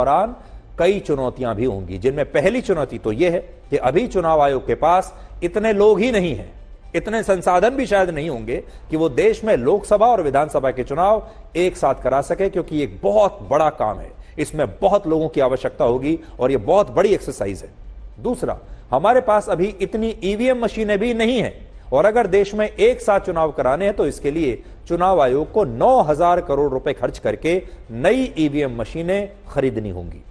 दौरान कई चुनौतियां भी होंगी, जिनमें पहली चुनौती तो यह है कि अभी चुनाव आयोग के पास इतने लोग ही नहीं हैं, इतने संसाधन भी शायद नहीं होंगे कि वो देश में लोकसभा और विधानसभा के चुनाव एक साथ करा सके, क्योंकि एक बहुत बड़ा काम है, इसमें बहुत लोगों की आवश्यकता होगी और यह बहुत बड़ी एक्सरसाइज है। दूसरा, हमारे पास अभी इतनी ईवीएम मशीनें भी नहीं है, और अगर देश में एक साथ चुनाव कराने हैं तो इसके लिए चुनाव आयोग को 9,000 करोड़ रुपए खर्च करके नई ईवीएम मशीनें खरीदनी होंगी।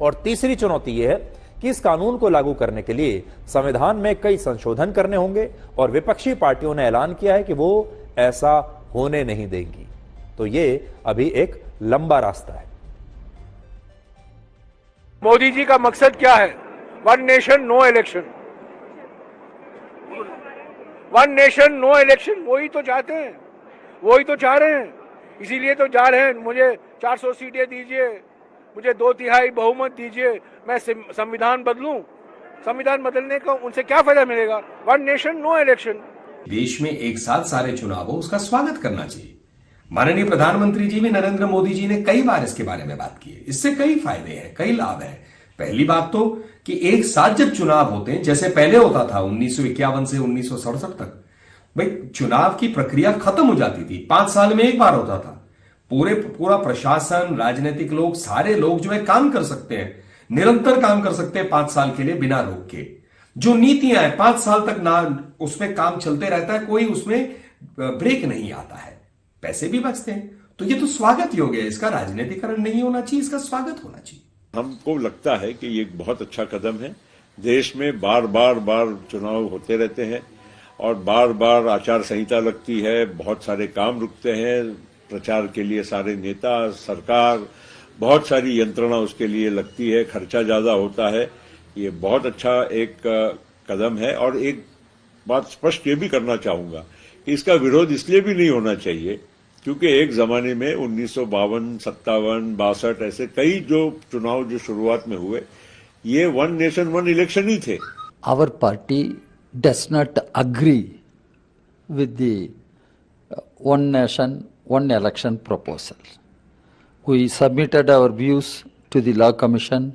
और तीसरी चुनौती यह है कि इस कानून को लागू करने के लिए संविधान में कई संशोधन करने होंगे, और विपक्षी पार्टियों ने ऐलान किया है कि वो ऐसा होने नहीं देंगी। तो ये अभी एक लंबा रास्ता है। मोदी जी का मकसद क्या है? One nation no election, one nation no election, वही तो चाहते हैं, वही तो चाह रहे हैं, इसीलिए तो जा रहे हैं। मुझे 400 सीटें दीजिए, मुझे 2/3 बहुमत दीजिए, मैं संविधान बदलूं। संविधान बदलने का उनसे क्या फायदा मिलेगा? One nation no election. देश में एक साथ सारे चुनाव हो, उसका स्वागत करना चाहिए। माननीय प्रधानमंत्री जी भी, नरेंद्र मोदी जी ने कई बार इसके बारे में बात की है। इससे कई फायदे हैं, कई लाभ हैं। पहली बात तो कि एक साथ जब चुनाव होते हैं, जैसे पहले होता था 1951 से 1967 तक, भाई चुनाव की प्रक्रिया खत्म हो जाती थी, 5 साल में एक बार होता था। पूरा प्रशासन, राजनीतिक लोग, सारे लोग जो है काम कर सकते हैं, निरंतर काम कर सकते हैं 5 साल के लिए बिना रोक के। जो नीतियां हैं 5 साल तक ना उसमें काम चलते रहता है, कोई उसमें ब्रेक नहीं आता है, पैसे भी बचते हैं। तो ये तो स्वागत योग्य है, इसका राजनीतिकरण नहीं होना चाहिए, इसका स्वागत होना चाहिए। हमको लगता है कि ये एक बहुत अच्छा कदम है। देश में बार बार चुनाव होते रहते हैं और बार बार आचार संहिता लगती है, बहुत सारे काम रुकते हैं, प्रचार के लिए सारे नेता, सरकार, बहुत सारी यंत्रणा उसके लिए लगती है, खर्चा ज्यादा होता है। ये बहुत अच्छा एक कदम है। और एक बात स्पष्ट ये भी करना चाहूंगा कि इसका विरोध इसलिए भी नहीं होना चाहिए क्योंकि एक जमाने में 1952, 57, 62 ऐसे कई जो चुनाव जो शुरुआत में हुए, ये वन नेशन वन इलेक्शन ही थे। Our party does not agree with the one nation, one election proposal. We submitted our views to the Law Commission